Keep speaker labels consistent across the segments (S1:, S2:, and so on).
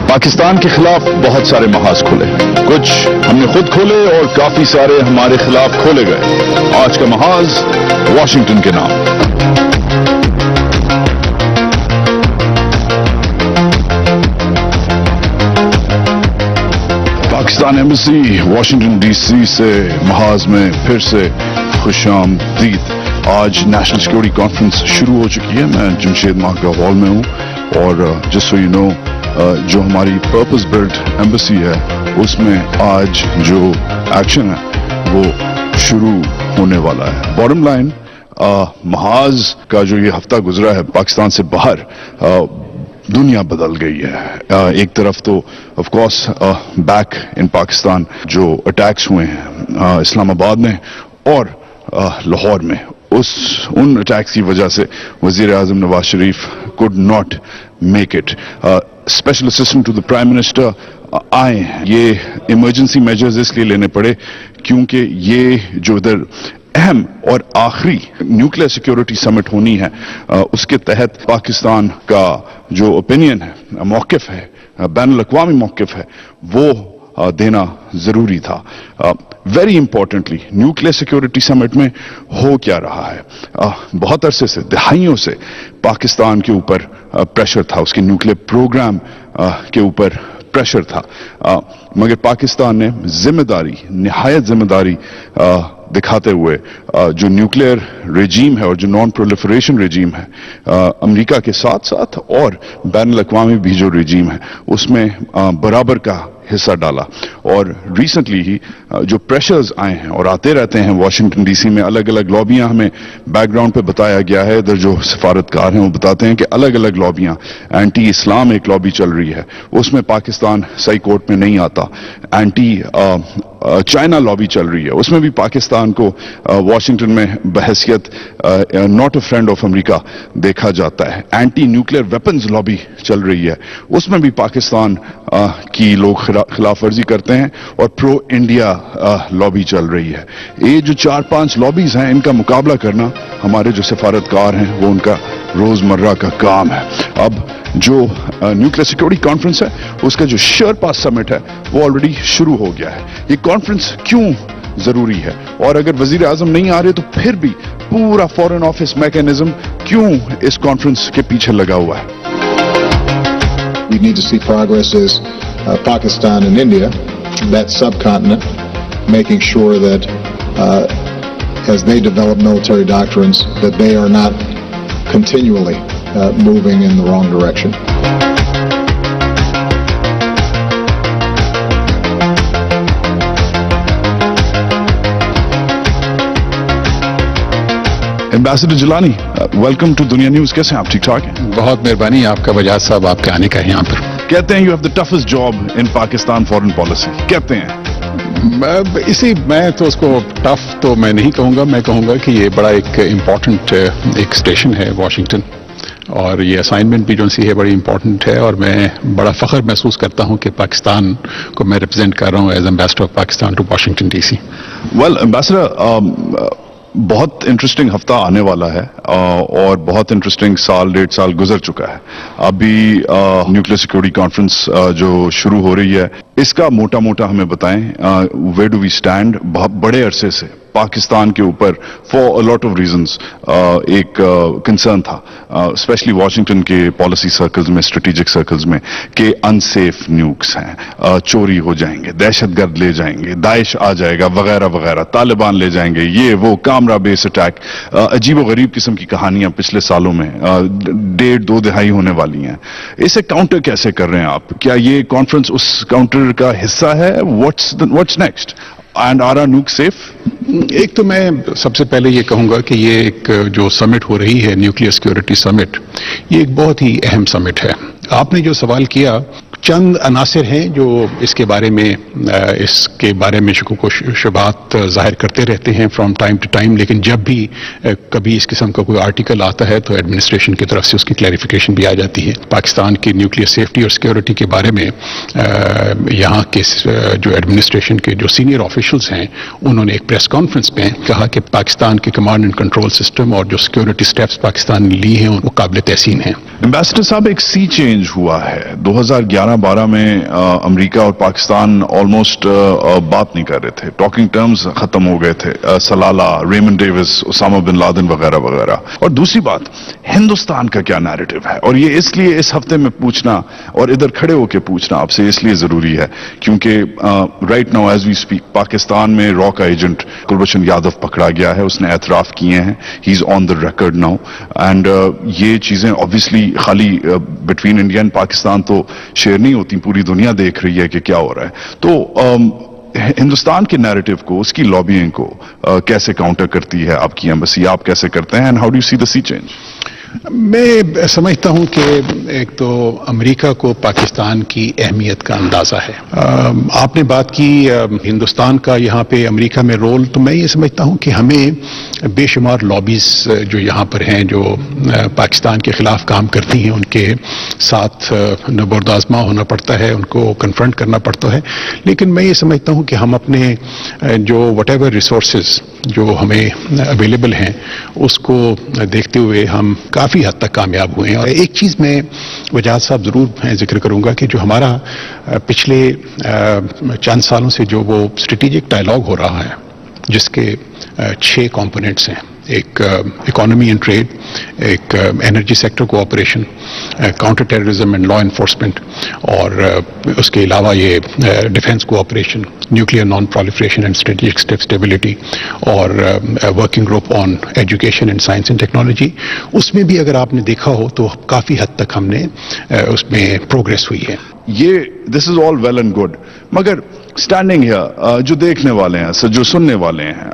S1: پاکستان کے خلاف بہت سارے محاذ کھلے، کچھ ہم نے خود کھولے اور کافی سارے ہمارے خلاف کھولے گئے۔ آج کا محاذ واشنگٹن کے نام۔ Pakistan embassy Washington D C سے محاذ میں پھر سے خوش آمدید۔ آج نیشنل سیکورٹی کانفرنس شروع ہو چکی ہے۔ میں جمشید ماہگہ ہال میں ہوں اور جسٹ سو یو نو جو ہماری پرپز بلڈ ایمبیسی ہے اس میں آج جو ایکشن ہے وہ شروع ہونے والا ہے۔ باٹم لائن محاذ کا جو یہ ہفتہ گزرا ہے پاکستان سے باہر دنیا بدل گئی ہے۔ ایک طرف تو of course back in Pakistan جو اٹیکس ہوئے ہیں اسلام آباد میں اور لاہور میں، ان اٹیکس کی وجہ سے وزیر اعظم Nawaz Sharif could not make it. Special assistant to the prime minister آئے ہیں۔ یہ ایمرجنسی میجرز اس لیے لینے پڑے کیونکہ یہ جو ادھر اہم اور آخری نیوکلیئر سیکیورٹی سمٹ ہونی ہے اس کے تحت پاکستان کا جو اوپینین ہے، موقف ہے، بین الاقوامی موقف ہے، وہ دینا ضروری تھا۔ ویری امپورٹنٹلی نیوکلیئر سیکیورٹی سمٹ میں ہو کیا رہا ہے؟ بہت عرصے سے، دہائیوں سے پاکستان کے اوپر پریشر تھا، اس کے نیوکلیئر پروگرام کے اوپر پریشر تھا، مگر پاکستان نے ذمہ داری، نہایت ذمہ داری دکھاتے ہوئے جو نیوکلیئر ریجیم ہے اور جو نان پرولیفریشن ریجیم ہے امریکہ کے ساتھ ساتھ اور بین الاقوامی بھی جو ریجیم ہے اس میں برابر کا حصہ ڈالا۔ اور ریسنٹلی ہی جو پریشرز آئے ہیں اور آتے رہتے ہیں واشنگٹن ڈی سی میں، الگ الگ لابیاں ہمیں بیک گراؤنڈ پہ بتایا گیا ہے، ادھر جو سفارتکار ہیں وہ بتاتے ہیں کہ الگ الگ لابیاں، اینٹی اسلام ایک لابی چل رہی ہے، اس میں پاکستان صحیح کورٹ میں نہیں آتا، اینٹی چائنا لابی چل رہی ہے، اس میں بھی پاکستان کو واشنگٹن میں بحیثیت not a friend of America دیکھا جاتا ہے، اینٹی نیوکلیئر ویپنز لابی چل رہی ہے، اس میں بھی پاکستان کی لوگ خلاف ورزی کرتے ہیں، اور پرو انڈیا لابی چل رہی ہے۔ یہ جو 4-5 لابیز ہیں ان کا مقابلہ کرنا ہمارے جو سفارتکار ہیں وہ ان کا روزمرہ کا کام ہے۔ اب جو نیوکلیئر سیکورٹی کانفرنس ہے اس کا جو شرپا سمٹ ہے وہ آلریڈی شروع ہو گیا ہے۔ یہ کانفرنس کیوں ضروری ہے، اور اگر وزیر اعظم نہیں آ رہے تو پھر بھی پورا فورن آفس میکینزم کیوں اس کانفرنس کے پیچھے لگا ہوا ہے؟
S2: We need to see progress as Pakistan and India, that subcontinent, making sure that as they develop military doctrines, that they are not continually moving in the wrong direction.
S1: Ambassador Jilani, welcome to Dunya News. کیسے ہیں آپ؟ ٹھیک ٹھاک ہیں؟
S3: بہت مہربانی آپ کا وجاہت صاحب، آپ کے آنے کا ہے یہاں پر۔
S1: کہتے ہیں you have the toughest job in Pakistan foreign policy, کہتے ہیں
S3: میں تو اس کو ٹف تو میں نہیں کہوں گا، میں کہوں گا کہ یہ بڑا ایک امپورٹنٹ ایک اسٹیشن ہے واشنگٹن، اور یہ اسائنمنٹ بھی جو سی ہے بڑی امپورٹنٹ ہے، اور میں بڑا فخر محسوس کرتا ہوں کہ پاکستان کو میں ریپرزینٹ کر رہا ہوں as ambassador of Pakistan to Washington D C.
S1: Well ambassador, بہت انٹرسٹنگ ہفتہ آنے والا ہے اور بہت انٹرسٹنگ سال 1.5 سال گزر چکا ہے۔ ابھی نیوکلیئر سیکورٹی کانفرنس جو شروع ہو رہی ہے اس کا موٹا موٹا ہمیں بتائیں، ویئر ڈو وی اسٹینڈ؟ بہت بڑے عرصے سے پاکستان کے اوپر for a lot of reasons ایک کنسرن تھا، اسپیشلی واشنگٹن کے پالیسی سرکلز میں، اسٹریٹجک سرکلز میں، کہ انسیف نیوکس ہیں، چوری ہو جائیں گے، دہشت گرد لے جائیں گے، داعش آ جائے گا وغیرہ وغیرہ، طالبان لے جائیں گے، یہ وہ کامرہ بیس اٹیک، عجیب و غریب قسم کی کہانیاں پچھلے سالوں میں 1.5-2 دہائی ہونے والی ہیں۔ اسے کاؤنٹر کیسے کر رہے ہیں آپ؟ کیا یہ کانفرنس اس کاؤنٹر کا حصہ ہے؟ What's next and are nuke safe?
S3: ایک تو میں سب سے پہلے یہ کہوں گا کہ یہ ایک جو سمٹ ہو رہی ہے نیوکلیئر سیکیورٹی سمٹ، یہ ایک بہت ہی اہم سمٹ ہے۔ آپ نے جو سوال کیا، چند عناصر ہیں جو اس کے بارے میں شکوک و شبہات ظاہر کرتے رہتے ہیں فرام ٹائم ٹو ٹائم، لیکن جب بھی کبھی اس قسم کا کوئی آرٹیکل آتا ہے تو ایڈمنسٹریشن کی طرف سے اس کی کلیریفیکیشن بھی آ جاتی ہے۔ پاکستان کی نیوکلیئر سیفٹی اور سیکیورٹی کے بارے میں یہاں کے جو ایڈمنسٹریشن کے جو سینئر آفیشلز ہیں انہوں نے ایک پریس کانفرنس میں کہا کہ پاکستان کے کمانڈ اینڈ کنٹرول سسٹم اور جو سیکیورٹی سٹیپس پاکستان نے لی ہیں وہ قابل تحسین ہیں۔
S1: ایمبیسڈر صاحب، ایک سی چینج ہوا ہے 2011 2011-12 میں امریکہ اور پاکستان آلموسٹ بات نہیں کر رہے تھے, ٹاکنگ ٹرمز ختم ہو گئے تھے, Salala, Raymond Davis, Osama bin Laden وغیرہ وغیرہ. اور دوسری بات, ہندوستان کا کیا نیریٹو ہے, اور یہ اس لیے اس ہفتے میں پوچھنا اور ادھر کھڑے ہو کے پوچھنا آپ سے اس لیے ضروری ہے کیونکہ right now as we speak Pakistan میں را کا ایجنٹ کلبھوشن یادو پکڑا گیا ہے, اس نے اعتراف کیے ہیں, ہی از آن دا ریکارڈ ناؤ. اینڈ یہ چیزیں obviously خالی بٹوین انڈیا اینڈ پاکستان تو شیئر نہیں ہوتی, پوری دنیا دیکھ رہی ہے کہ کیا ہو رہا ہے. تو ہندوستان کے نیریٹو کو, اس کی لابینگ کو کیسے کاؤنٹر کرتی ہے آپ کی ایمبسی, آپ کیسے کرتے ہیں, and how do you see the sea change?
S3: میں سمجھتا ہوں کہ ایک تو امریکہ کو پاکستان کی اہمیت کا اندازہ ہے. آپ نے بات کی ہندوستان کا یہاں پہ امریکہ میں رول, تو میں یہ سمجھتا ہوں کہ ہمیں بے شمار لابیز جو یہاں پر ہیں جو پاکستان کے خلاف کام کرتی ہیں, ان کے ساتھ نبرد آزما ہونا پڑتا ہے, ان کو کنفرنٹ کرنا پڑتا ہے. لیکن میں یہ سمجھتا ہوں کہ ہم اپنے جو وٹ ایور ریسورسز جو ہمیں اویلیبل ہیں اس کو دیکھتے ہوئے ہم کافی حد تک کامیاب ہوئے ہیں. اور ایک چیز میں وجاہت صاحب ضرور ذکر کروں گا کہ جو ہمارا پچھلے چند سالوں سے جو وہ اسٹریٹجک ڈائلاگ ہو رہا ہے جس کے 6 کمپوننٹس ہیں, ایک اکانومی اینڈ ٹریڈ, ایک energy sector cooperation, counter terrorism and law enforcement, اور اس کے علاوہ یہ defence cooperation, nuclear non proliferation and strategic stability, اور working group on education and science and technology. اس میں بھی اگر آپ نے دیکھا ہو تو کافی حد تک ہم نے اس میں پروگریس ہوئی ہے.
S1: یہ دس از آل ویل اینڈ گڈ, مگر اسٹینڈنگ ہے جو دیکھنے والے ہیں, جو سننے والے ہیں,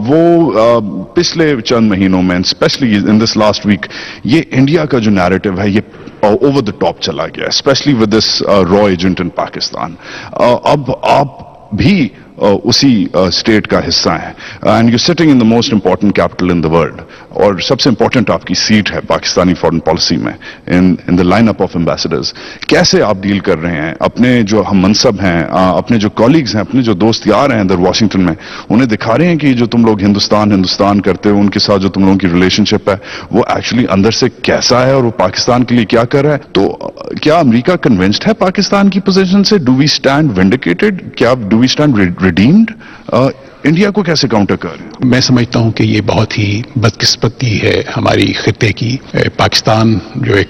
S1: وہ پچھلے چند مہینوں میں especially in this last week یہ انڈیا کا جو نیریٹو ہے یہ اوور دا ٹاپ چلا گیا, اسپیشلی ود دس را ایجنٹ ان پاکستان. اب آپ بھی اسی اسٹیٹ کا حصہ ہیں, and you sitting in the most important capital in the world, اور سب سے امپورٹنٹ آپ کی سیٹ ہے پاکستانی فارن پالیسی میں ان the line up of ambassadors. کیسے آپ ڈیل کر رہے ہیں اپنے جو ہم منصب ہیں, اپنے جو کولیگز ہیں, اپنے جو دوست یار ہیں ادھر واشنگٹن میں, انہیں دکھا رہے ہیں کہ جو تم لوگ ہندوستان کرتے ہو, ان کے ساتھ جو تم لوگوں کی ریلیشن شپ ہے وہ ایکچولی اندر سے کیسا ہے اور وہ پاکستان کے لیے کیا کر رہا ہے. تو کیا امریکہ کنونسڈ ہے پاکستان کی پوزیشن سے؟ Do we stand vindicated? کیا do we stand redeemed? India کو کیسے کاؤنٹر کر رہے ہیں؟
S3: میں سمجھتا ہوں کہ یہ بہت ہی بدقسمتی ہے ہماری خطے کی. پاکستان جو ایک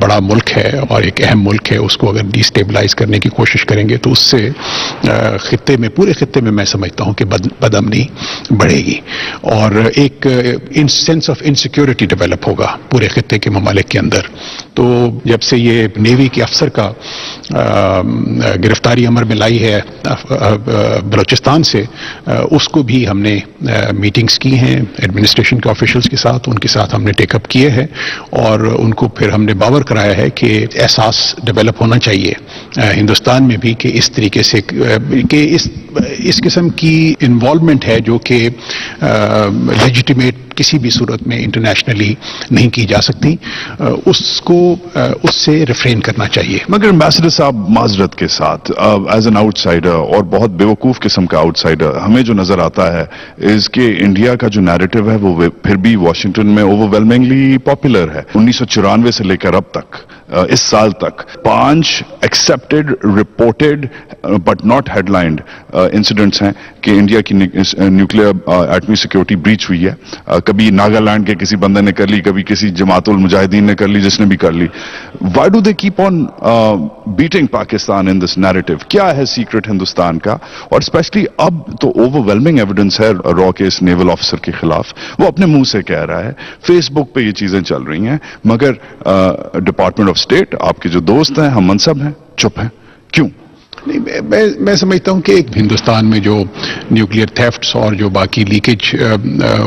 S3: بڑا ملک ہے اور ایک اہم ملک ہے, اس کو اگر ڈی اسٹیبلائز کرنے کی کوشش کریں گے تو اس سے خطے میں, پورے خطے میں سمجھتا ہوں کہ بدامنی بڑھے گی اور ایک سینس آف انسیکیورٹی ڈیولپ ہوگا پورے خطے کے ممالک کے اندر. تو جب سے یہ نیوی کے افسر کا گرفتاری امر میں لائی ہے بلوچستان سے, اس کو بھی ہم نے میٹنگز کی ہیں ایڈمنسٹریشن کے آفیشلز کے ساتھ, ان کے ساتھ ہم نے ٹیک اپ کیے ہیں اور ان کو پھر ہم نے باور کرایا ہے کہ احساس ڈیولپ ہونا چاہیے ہندوستان میں بھی کہ اس طریقے سے کہ اس قسم کی انوالومنٹ ہے جو کہ لیجیٹیمیٹ کسی بھی صورت میں انٹرنیشنلی نہیں کی جا سکتی, اس سے ریفرین کرنا چاہیے.
S1: مگر امبیسڈر صاحب معذرت کے ساتھ ایز این آؤٹ سائڈر اور بہت بیوقوف قسم کا آؤٹ سائڈر, ہمیں جو نظر آتا ہے اس کہ انڈیا کا جو نیریٹو ہے وہ پھر بھی واشنگٹن میں اوور ویلمنگلی پاپولر ہے. 1994 سے لے کر اب تک, اس سال تک 5 accepted reported but not headlined incidents ہیں کہ انڈیا کی نیوکلیئر ایٹمی سیکورٹی بریچ ہوئی ہے. کبھی ناگالینڈ کے کسی بندے نے کر لی, کبھی کسی جماعت المجاہدین نے کر لی, جس نے بھی کر لی. Why do they keep on batting Pakistan in this narrative? کیا ہے سیکرٹ ہندوستان کا؟ اور اسپیشلی اب تو اوور ویلمنگ ایویڈنس ہے را کے اس نیول آفیسر کے خلاف, وہ اپنے منہ سے کہہ رہا ہے, فیس بک پہ یہ چیزیں چل رہی ہیں, مگر ڈپارٹمنٹ آف اسٹیٹ, آپ کے جو دوست ہیں, ہم منصب ہیں, چپ ہیں. کیوں؟
S3: نہیں, میں سمجھتا ہوں کہ ہندوستان میں جو نیوکلیئر تھیفٹس اور جو باقی لیکیج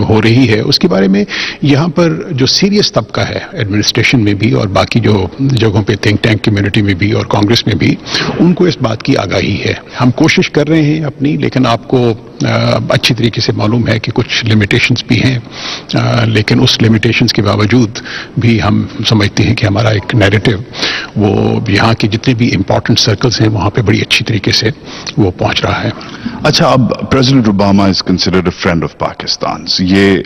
S3: ہو رہی ہے اس کے بارے میں یہاں پر جو سیریس طبقہ ہے ایڈمنسٹریشن میں بھی اور باقی جو جگہوں پہ تھنک ٹینک کمیونٹی میں بھی اور کانگریس میں بھی, ان کو اس بات کی آگاہی ہے. ہم کوشش کر رہے ہیں اپنی, لیکن آپ کو اچھی طریقے سے معلوم ہے کہ کچھ لمیٹیشنز بھی ہیں، لیکن اس لمیٹیشنز کے باوجود بھی ہم سمجھتے ہیں کہ ہمارا ایک نیریٹو وہ یہاں کے جتنے بھی امپورٹنٹ سرکلز ہیں وہاں پہ بڑی اچھی طریقے سے وہ پہنچ رہا ہے۔
S1: اچھا، اب president Obama is considered a friend of Pakistan, یہ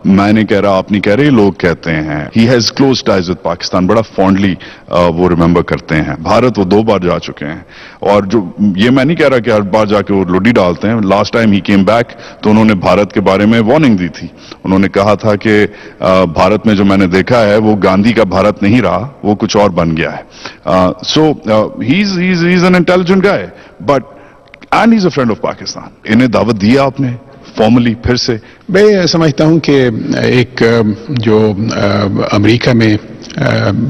S1: میں نہیں کہہ رہا، آپ نہیں کہہ رہے، لوگ کہتے ہیں he has close ties with Pakistan, بڑا فونڈلی وہ ریممبر کرتے ہیں۔ بھارت وہ 2 بار جا چکے ہیں، اور جو یہ میں نہیں کہہ رہا کہ ہر بار جا کے وہ لوڈی ڈالتے ہیں۔ Last time he came back تو انہوں نے بھارت کے بارے میں وارننگ دی تھی، انہوں نے کہا تھا کہ بھارت میں جو میں نے دیکھا ہے وہ گاندھی کا بھارت نہیں رہا، وہ کچھ اور بن گیا ہے۔ So he is an intelligent guy, but and he is a friend of Pakistan. انہیں دعوت دی آپ نے فارملی پھر سے؟
S3: میں سمجھتا ہوں کہ ایک جو امریکہ میں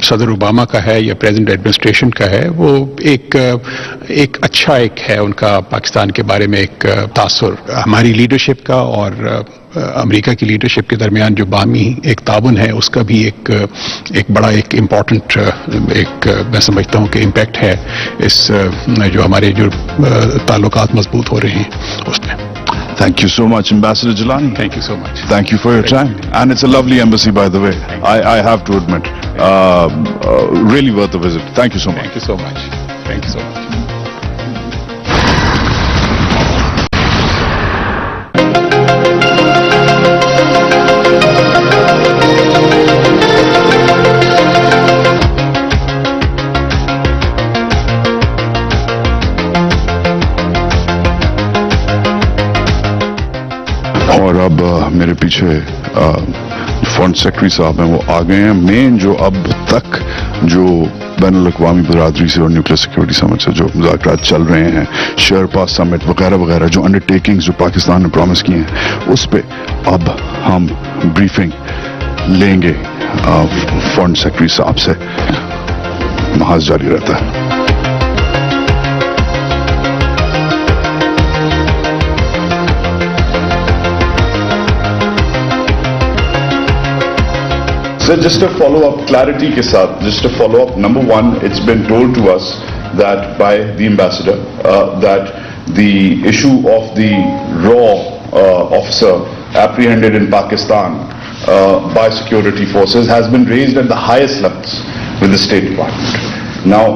S3: صدر اوباما کا ہے یا پریزیڈنٹ ایڈمنسٹریشن کا ہے، وہ ایک اچھا ایک ہے ان کا پاکستان کے بارے میں ایک تاثر۔ ہماری لیڈرشپ کا اور امریکہ کی لیڈرشپ کے درمیان جو باہمی ایک تعاون ہے، اس کا بھی ایک بڑا ایک امپورٹنٹ ایک میں سمجھتا ہوں کہ امپیکٹ ہے اس جو ہمارے جو تعلقات مضبوط ہو رہے ہیں اس میں۔
S1: Thank you so much, Ambassador Jilani.
S3: Thank you so much.
S1: Thank you for your time. And it's a lovely embassy, by the way. I have to admit. Really worth a visit. Thank you so much.
S3: Thank you so much. Thank you so much.
S1: اور اب میرے پیچھے فورن secretary صاحب ہیں، وہ آ گئے ہیں۔ مین جو اب تک جو بین الاقوامی برادری سے اور نیوکلیر سیکورٹی سمٹ سے جو مذاکرات چل رہے ہیں، شیرپا سمٹ وغیرہ وغیرہ، جو انڈرٹیکنگز جو پاکستان نے پرومس کیے ہیں، اس پہ اب ہم بریفنگ لیں گے فورن سیکرٹری صاحب سے۔ محاذ جاری رہتا ہے۔ So just a follow-up clarity ke saath, just a follow-up. Number one, it's been told to us that by the ambassador that the issue of the raw officer apprehended in Pakistan by security forces has been raised at the highest levels with the State Department. Now,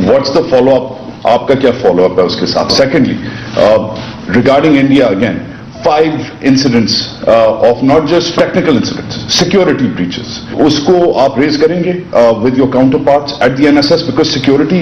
S1: what's the follow-up? Aapka kya follow-up hai uske saath? Secondly, regarding India again, 5 incidents of not just technical incidents, security breaches. Usko aap raise karenge with your counterparts at the NSS, because security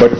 S1: but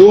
S4: 2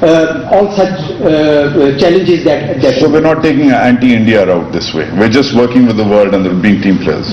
S4: all such challenges that
S1: So we're not taking an anti-India route this way. We're just working with the world and being team players.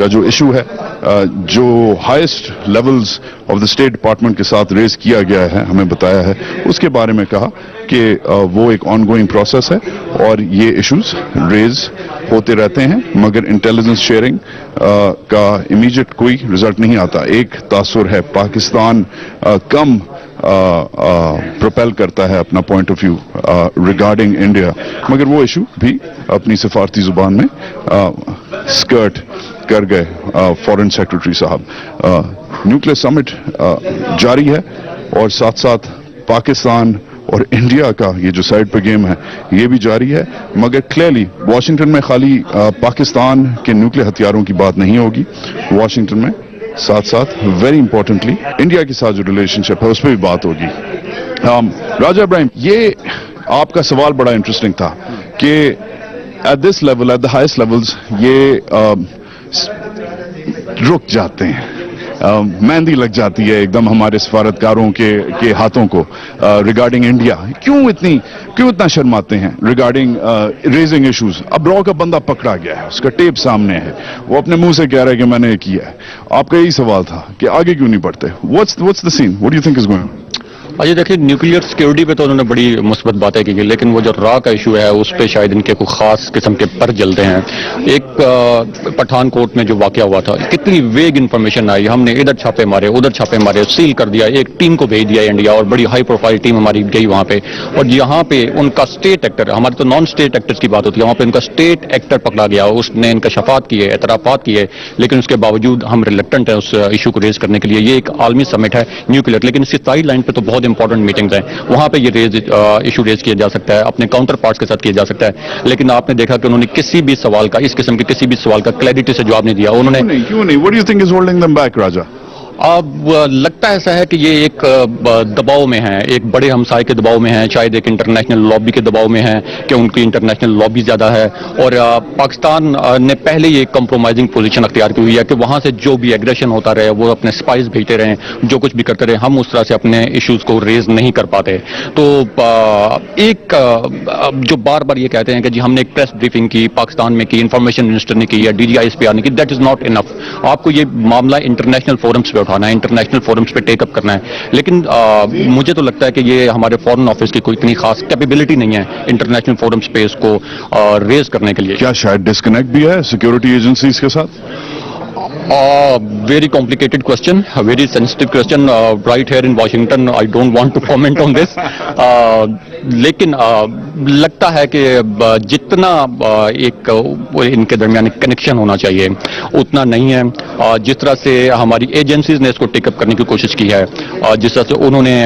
S1: کا جو issue ہے جو highest levels of the state department کے ساتھ raise کیا گیا ہے, ہمیں بتایا ہے, اس کے بارے میں کہا کہ وہ ایک آن گوئنگ پروسیس ہے اور یہ ایشوز ریز ہوتے رہتے ہیں, مگر انٹیلیجنس شیئرنگ کا امیجیٹ کوئی رزلٹ نہیں آتا. ایک تاثر ہے پاکستان کم پروپیل کرتا ہے اپنا point of view regarding India, مگر وہ ایشو بھی اپنی سفارتی زبان میں اسکرٹ کر گئے فارن سیکرٹری صاحب. نیوکلیئر سمٹ جاری ہے اور ساتھ ساتھ پاکستان اور انڈیا کا یہ جو سائڈ پہ گیم ہے یہ بھی جاری ہے, مگر کلیئرلی واشنگٹن میں خالی پاکستان کے نیوکلیئر ہتھیاروں کی بات نہیں ہوگی, واشنگٹن میں ساتھ ساتھ ویری امپورٹنٹلی انڈیا کے ساتھ جو ریلیشن شپ ہے اس پہ بھی بات ہوگی. راجہ ابراہیم, یہ آپ کا سوال بڑا انٹرسٹنگ تھا کہ at this level, at the highest levels یہ رک جاتے ہیں, مہندی لگ جاتی ہے ایک دم ہمارے سفارتکاروں کے ہاتھوں کو ریگارڈنگ انڈیا. کیوں اتنا شرماتے ہیں ریگارڈنگ ریزنگ ایشوز؟ اب را کا بندہ پکڑا گیا ہے, اس کا ٹیپ سامنے ہے, وہ اپنے منہ سے کہہ رہا ہے کہ میں نے یہ کیا ہے. آپ کا یہی سوال تھا کہ آگے کیوں نہیں بڑھتے؟ What's the scene? What do you think is going on?
S5: یہ دیکھیں نیوکلیئر سیکیورٹی پہ تو انہوں نے بڑی مثبت باتیں کی, لیکن وہ جو را کا ایشو ہے اس پہ شاید ان کے کوئی خاص قسم کے پر جلتے ہیں. ایک پٹھان کوٹ میں جو واقعہ ہوا تھا, کتنی ویگ انفارمیشن آئی, ہم نے ادھر چھاپے مارے ادھر چھاپے مارے, سیل کر دیا, ایک ٹیم کو بھیج دیا انڈیا اور بڑی ہائی پروفائل ٹیم ہماری گئی وہاں پہ, اور یہاں پہ ان کا اسٹیٹ ایکٹر, ہمارے تو نان اسٹیٹ ایکٹرز کی بات ہوتی ہے, وہاں پہ ان کا اسٹیٹ ایکٹر پکڑا گیا, اس نے انکشافات کیے, اعترافات کیے, لیکن اس کے باوجود ہم ریلیکٹنٹ ہیں اس ایشو کو ریز کرنے کے لیے. یہ ایک عالمی سمٹ ہے نیوکلیئر, لیکن اس کی سائڈ لائن پہ تو بہت انپورٹنٹ میٹنگز ہیں, وہاں پہ یہ ایشو ریز کیا جا سکتا ہے, اپنے کاؤنٹر پارٹس کے ساتھ کیا جا سکتا ہے. لیکن آپ نے دیکھا کہ انہوں نے کسی بھی سوال کا, اس قسم کے کسی بھی سوال کا کلیئرٹی سے جواب نہیں دیا. انہوں نے
S1: کیوں نہیں؟ What do you think is holding them back, راجہ؟
S5: اب لگتا ایسا ہے کہ یہ ایک دباؤ میں ہیں, ایک بڑے ہمسائے کے دباؤ میں ہیں, شاید ایک انٹرنیشنل لابی کے دباؤ میں ہیں کہ ان کی انٹرنیشنل لابی زیادہ ہے, اور پاکستان نے پہلے ہی ایک کمپرومائزنگ پوزیشن اختیار کی ہوئی ہے کہ وہاں سے جو بھی ایگریشن ہوتا رہے وہ اپنے سپائز بھیجتے رہیں, جو کچھ بھی کرتے رہے, ہم اس طرح سے اپنے ایشوز کو ریز نہیں کر پاتے. تو ایک جو بار بار یہ کہتے ہیں کہ جی ہم نے ایک پریس بریفنگ کی پاکستان میں کی, انفارمیشن منسٹر نے کی یا DGI نے کی, دیٹ از ناٹ انف. آپ کو یہ معاملہ انٹرنیشنل فورمز پہ اٹھانا ہے, انٹرنیشنل فورمز پہ ٹیک اپ کرنا ہے, لیکن مجھے تو لگتا ہے کہ یہ ہمارے فورن آفس کی کوئی اتنی خاص کیپیبلٹی نہیں ہے انٹرنیشنل فورمز پہ اس کو ریز کرنے کے لیے.
S1: کیا شاید ڈسکنیکٹ بھی ہے سیکورٹی ایجنسیز کے ساتھ؟
S5: Very complicated question, a very sensitive question right here in Washington. I don't want to comment on this. لیکن لگتا ہے کہ جتنا ایک ان کے درمیان کنیکشن ہونا چاہیے اتنا نہیں ہے. جس طرح سے ہماری ایجنسیز نے اس کو ٹیک اپ کرنے کی کوشش کی ہے, جس طرح سے انہوں نے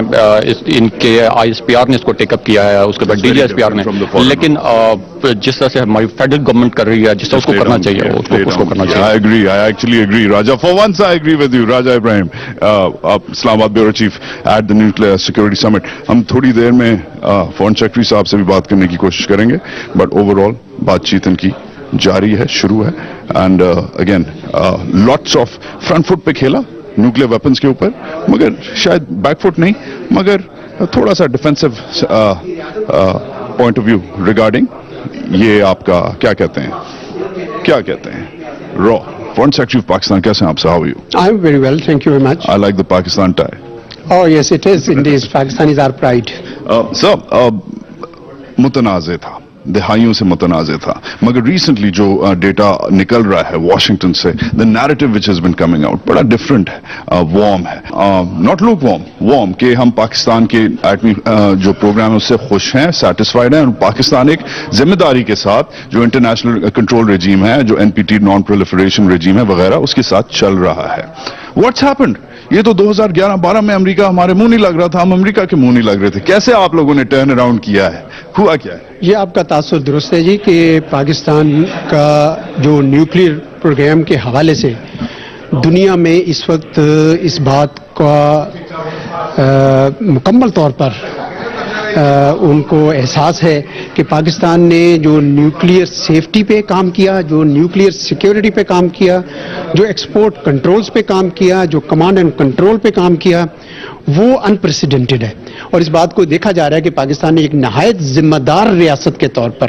S5: ان کے ISPR نے اس کو ٹیک اپ کیا ہے, اس کے بعد DGSPR نے, لیکن جس طرح سے ہماری فیڈرل گورنمنٹ کر رہی ہے جس طرح اس کو کرنا چاہیے اس کو کرنا چاہیے.
S1: I actually agree, Raja. For once I agree with you, Raja Ibrahim, Islamabad Bureau Chief at the Nuclear Security Summit. ہم تھوڑی دیر میں فورن سیکرٹری صاحب سے بھی بات کرنے کی کوشش کریں گے, بٹ اوور آل بات چیت ان کی جاری ہے, شروع ہے, and again lots of front foot پہ کھیلا نیوکلیئر ویپنس کے اوپر, مگر شاید بیک فٹ نہیں, مگر تھوڑا سا defensive point of view regarding یہ آپ کا کیا کہتے ہیں را. Foreign Secretary of Pakistan, کیسے ہیں آپ صاحب؟
S4: I'm very well, thank you very much.
S1: I like the Pakistan tie.
S4: Oh yes, it is indeed. Pakistan is our pride.
S1: متنازع تھا, دہائیوں سے متنازع تھا, مگر ریسنٹلی جو ڈیٹا نکل رہا ہے واشنگٹن سے, the narrative which has been coming out بڑا ڈفرنٹ ہے, وارم ہے, ناٹ لوک وارم کہ ہم پاکستان کے ایٹمی جو پروگرام ہے اس سے خوش ہیں, سیٹسفائڈ ہیں, اور پاکستان ایک ذمہ داری کے ساتھ جو انٹرنیشنل کنٹرول رجیم ہے, جو NPT نان پرولیفریشن رجیم ہے وغیرہ, اس کے ساتھ چل رہا ہے. What's happened? یہ تو 2011-12 میں امریکہ ہمارے منہ نہیں لگ رہا تھا, ہم امریکہ کے منہ نہیں لگ رہے تھے. کیسے آپ لوگوں نے ٹرن اراؤنڈ کیا ہے؟ ہوا کیا ہے؟
S4: یہ آپ کا تاثر درست ہے جی کہ پاکستان کا جو نیوکلیئر پروگرام کے حوالے سے دنیا میں اس وقت اس بات کا مکمل طور پر ان کو احساس ہے کہ پاکستان نے جو نیوکلیئر سیفٹی پہ کام کیا, جو نیوکلیئر سیکیورٹی پہ کام کیا, جو ایکسپورٹ کنٹرولز پہ کام کیا, جو کمانڈ اینڈ کنٹرول پہ کام کیا, وہ انپریسیڈنٹڈ ہے. اور اس بات کو دیکھا جا رہا ہے کہ پاکستان نے ایک نہایت ذمہ دار ریاست کے طور پر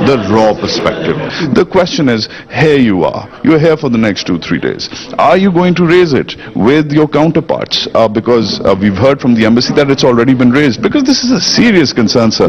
S1: The raw perspective. The question is, here you are. You're here for the next 2-3 days. Are you going to raise it with your counterparts? Because we've heard from the embassy that it's already been raised. Because this is a serious concern, sir.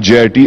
S1: JIT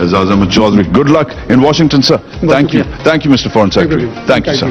S1: Azaz Ahmed Chaudhry, good luck in Washington, sir. Thank you, Mr. Foreign Secretary. Thank you, sir.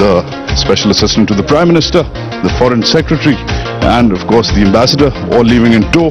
S1: The Special Assistant to the Prime Minister, the Foreign Secretary, and of course the Ambassador, all leaving in tow.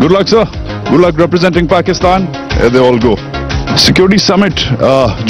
S1: Good luck, sir. Good luck representing Pakistan. They all go. Security Summit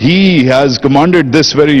S1: he has commanded this very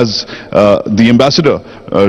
S1: as the ambassador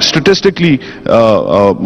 S1: Statistically,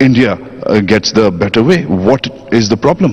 S1: India gets the better way. What is the problem?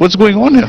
S1: What's going on here?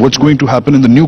S1: what's going to happen in the new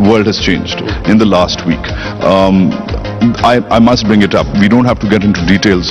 S1: world has changed in the last week. I must bring it up. We don't have to get into details.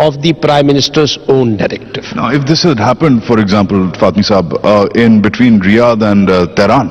S6: of the Prime Minister's own directive.
S1: Now, if this had happened, for example, Fatmi Saab, in between Riyadh and Tehran,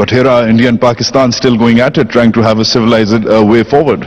S1: but here are India and Pakistan still going at it, trying to have a civilized way forward.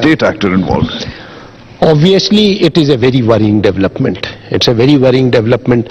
S1: state actor involved.
S6: Obviously, it is a very worrying development. It's a very worrying development,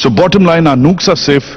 S1: So bottom line, our nukes are safe.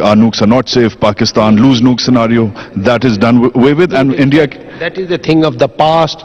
S1: our nukes are not safe, Pakistan lose nuke scenario, that is done away with, and India.
S6: That is the thing of the past.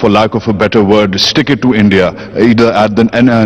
S1: for lack of a better word, stick it to India, either at the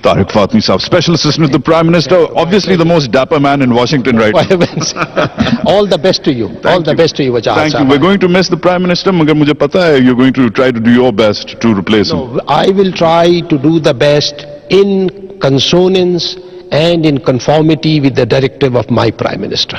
S1: Tariq Fatmi Saab, Special Assistant to the Prime Minister, obviously the most dapper man in Washington right now.
S6: All the best to you. All the best to you, Wajahat
S1: Thank you.
S6: Sahab.
S1: We're going to miss the Prime Minister, magar mujhe pata hai you're going to try to do your best to replace him.
S6: No, I will try to do the best in consonance and in conformity with the directive of my Prime Minister.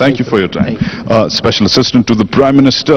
S1: Thank you for your time. Special Assistant to the Prime Minister,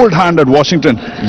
S1: old hand at Washington.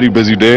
S1: very busy day.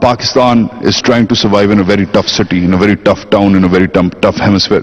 S1: Pakistan is trying to survive in a very tough city, in a very tough town, in a very tough hemisphere,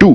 S1: 2,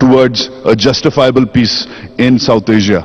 S1: towards a justifiable peace in South Asia.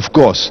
S1: of course